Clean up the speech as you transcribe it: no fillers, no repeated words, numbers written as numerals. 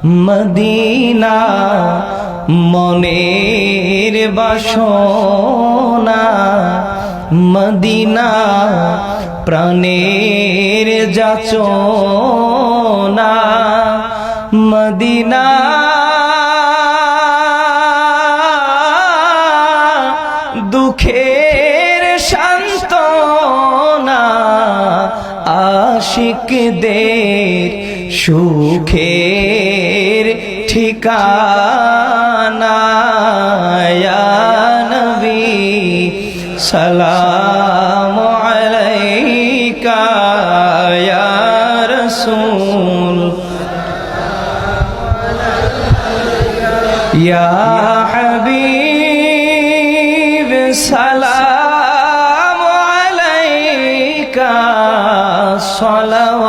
Medina মনের বাসনা, Medina প্রাণের যাচনা, মদিনা দুঃখের সান্ত্বনা, আশিকদের সুখের ঠিকানা। ইয়া নবী সালাম আলাইকা, ইয়া রাসূল ইয়া হাবিব সালাম আলাইকা, সালাওয়াতুল্লাহ